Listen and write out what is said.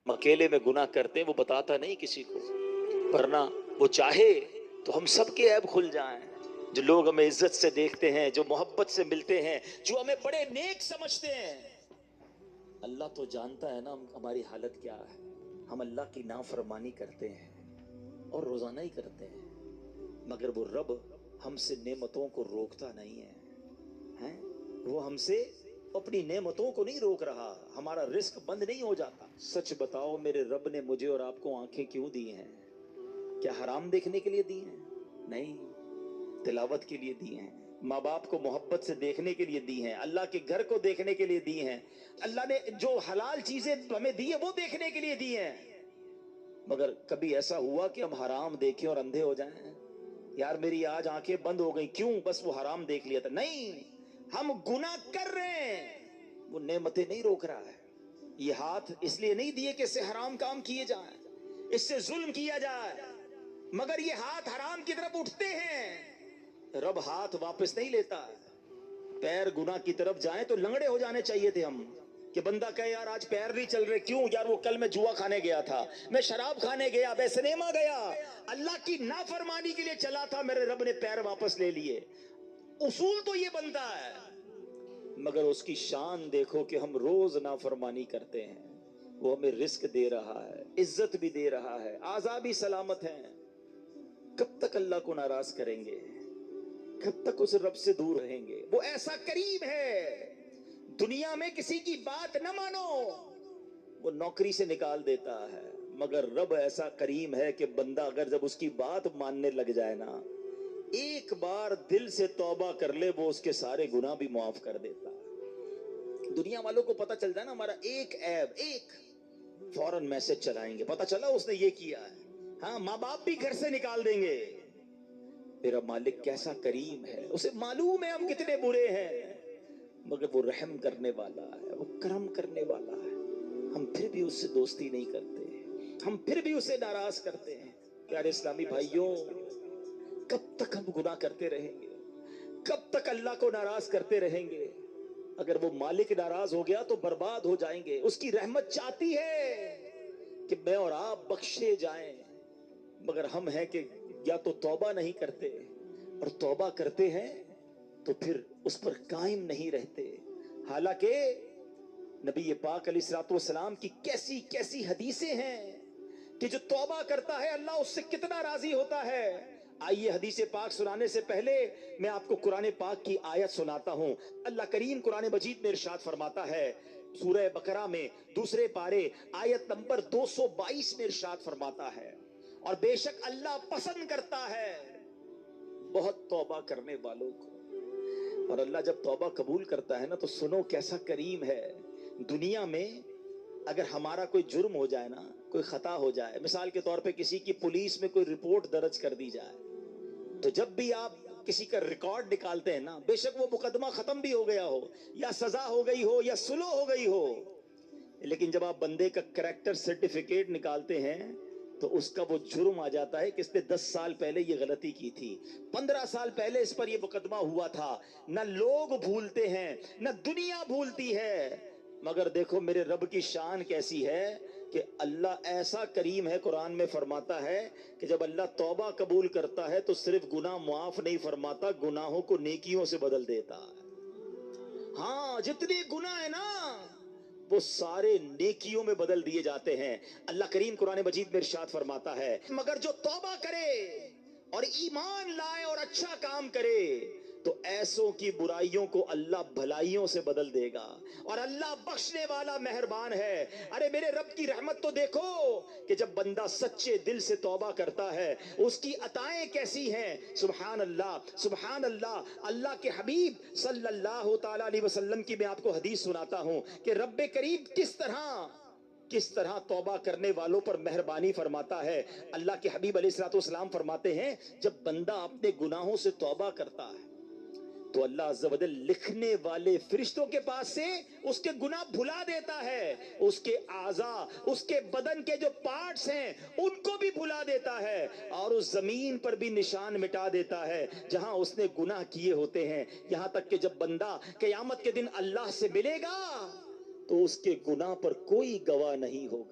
अकेले में गुनाह करते हैं, वो बताता नहीं किसी को, वरना वो चाहे तो हम सबके ऐब खुल जाएं। जो लोग हमें इज्जत से देखते हैं, जो मोहब्बत से मिलते हैं, जो हमें बड़े नेक समझते हैं, अल्लाह तो जानता है ना हमारी हालत क्या है। हम अल्लाह की नाफरमानी करते हैं और रोजाना ही करते हैं, मगर वो रब हमसे नेमतों को रोकता नहीं है, हैं? वो हमसे अपनी नेमतों को नहीं रोक रहा, हमारा रिस्क बंद नहीं हो जाता। सच बताओ, मेरे रब ने मुझे और आपको आंखें क्यों दी हैं? क्या हराम देखने के लिए दी हैं? नहीं, तिलावत के लिए दी हैं। माँ बाप को मोहब्बत से देखने के लिए दी हैं, अल्लाह के घर को देखने के लिए दी हैं, अल्लाह ने जो हलाल चीजें हमें दी है वो देखने के लिए दी हैं। मगर कभी ऐसा हुआ कि हम हराम देखें और अंधे हो जाएं? यार मेरी आज आंखें बंद हो गई, क्यों? बस वो हराम देख लिया था। नहीं, हम गुनाह कर रहे हैं, वो नेमतें नहीं रोक रहा है। ये हाथ इसलिए नहीं दिए कि इससे हराम काम किए जाए, इससे जुल्म किया जाए, मगर ये हाथ हराम की तरफ उठते हैं, रब हाथ वापस नहीं लेता। पैर गुनाह की तरफ जाए तो लंगड़े हो जाने चाहिए थे हम, कि बंदा कहे यार आज पैर नहीं चल रहे, क्यों? यार वो कल मैं जुआ खाने गया था, मैं शराब खाने गया, मैं सिनेमा गया, अल्लाह की नाफरमानी के लिए चला था, मेरे रब ने पैर वापस ले लिए। उसूल तो ये बनता है, मगर उसकी शान देखो कि हम रोज नाफरमानी करते हैं। वो हमें रिस्क दे रहा है, इज्जत भी दे रहा है, आज़ाद भी सलामत है। कब तक अल्लाह को नाराज करेंगे? कब तक उस रब से दूर रहेंगे? वो ऐसा करीम है, दुनिया में किसी की बात न मानो, वो नौकरी से निकाल देता है, मगर रब ऐसा करीम है कि बंदा अगर जब उसकी बात मानने लग जाए ना, एक बार दिल से तौबा कर ले, वो उसके सारे गुनाह भी माफ कर देता है। दुनिया वालों को पता चल जाए ना हमारा एक ऐब, एक फौरन मैसेज चलाएंगे, पता चला उसने ये किया है। हाँ, माँ बाप भी घर से निकाल देंगे। मेरा मालिक कैसा करीम है, उसे मालूम है हम कितने बुरे हैं, मगर वो रहम करने वाला है, वो करम करने वाला है। हम फिर भी उससे दोस्ती नहीं करते, हम फिर भी उसे नाराज करते हैं। प्यारे इस्लामी भाइयों, कब तक हम गुनाह करते रहेंगे? कब तक अल्लाह को नाराज करते रहेंगे? अगर वो मालिक नाराज हो गया तो बर्बाद हो जाएंगे। उसकी रहमत चाहती है कि मैं और आप बख्शे जाएं, मगर हम हैं कि या तो तौबा नहीं करते, और तौबा करते हैं तो फिर उस पर कायम नहीं रहते। हालांकि नबी पाक अलैहिस्सलाम की कैसी कैसी हदीसें हैं कि जो तौबा करता है अल्लाह उससे कितना राजी होता है। आइए हदीस पाक सुनाने से पहले मैं आपको कुरान पाक की आयत सुनाता हूं। अल्लाह करीम कुरान मजीद में इरशाद फरमाता है, सूरह बकरा में दूसरे पारे आयत नंबर 222 में इरशाद फरमाता है, और बेशक अल्लाह पसंद करता है बहुत तौबा करने वालों को। और अल्लाह जब तौबा कबूल करता है ना, तो सुनो कैसा करीम है। दुनिया में अगर हमारा कोई जुर्म हो जाए ना, कोई खता हो जाए, मिसाल के तौर पे किसी की पुलिस में कोई रिपोर्ट दर्ज कर दी जाए, तो जब भी आप किसी का रिकॉर्ड निकालते हैं ना, बेशक वो मुकदमा खत्म भी हो गया हो, या सजा हो गई हो, या सुलह हो गई हो, लेकिन जब आप बंदे का कैरेक्टर सर्टिफिकेट निकालते हैं तो उसका वो जुर्म आ जाता है कि इसने 10 साल पहले ये गलती की थी, 15 साल पहले इस पर ये मुकदमा हुआ था। न लोग भूलते हैं, न दुनिया भूलती है, मगर देखो मेरे रब की शान कैसी है कि अल्लाह ऐसा करीम है। कुरान में फरमाता है कि जब अल्लाह तौबा कबूल करता है तो सिर्फ गुनाह माफ नहीं फरमाता, गुनाहों को नेकियों से बदल देता है। हाँ, जितने गुनाह है ना वो सारे नेकियों में बदल दिए जाते हैं। अल्लाह करीम कुरान मजीद में इरशाद फरमाता है, मगर जो तौबा करे और ईमान लाए और अच्छा काम करे तो ऐसों की बुराइयों को अल्लाह भलाइयों से बदल देगा, और अल्लाह बख्शने वाला मेहरबान है। अरे मेरे रब की रहमत तो देखो कि जब बंदा सच्चे दिल से तौबा करता है उसकी अताएं कैसी हैं। सुभान अल्लाह, सुभान अल्लाह। अल्लाह के हबीब सल्लल्लाहु ताला अलैहि वसल्लम की मैं आपको हदीस सुनाता हूं कि रब्बे करीम किस तरह तौबा करने वालों पर मेहरबानी फरमाता है। अल्लाह के हबीब अलैहिस्सलाम फरमाते हैं, जब बंदा अपने गुनाहों से तौबा करता है तो अल्लाह अज़्ज़ व जल लिखने वाले फरिश्तों के पास से उसके गुनाह भुला देता है, उसके आज़ा, उसके बदन के जो पार्ट्स हैं उनको भी भुला देता है, और उस जमीन पर भी निशान मिटा देता है जहां उसने गुनाह किए होते हैं। यहां तक कि जब बंदा क़यामत के दिन अल्लाह से मिलेगा तो उसके गुनाह पर कोई गवाह नहीं होगा।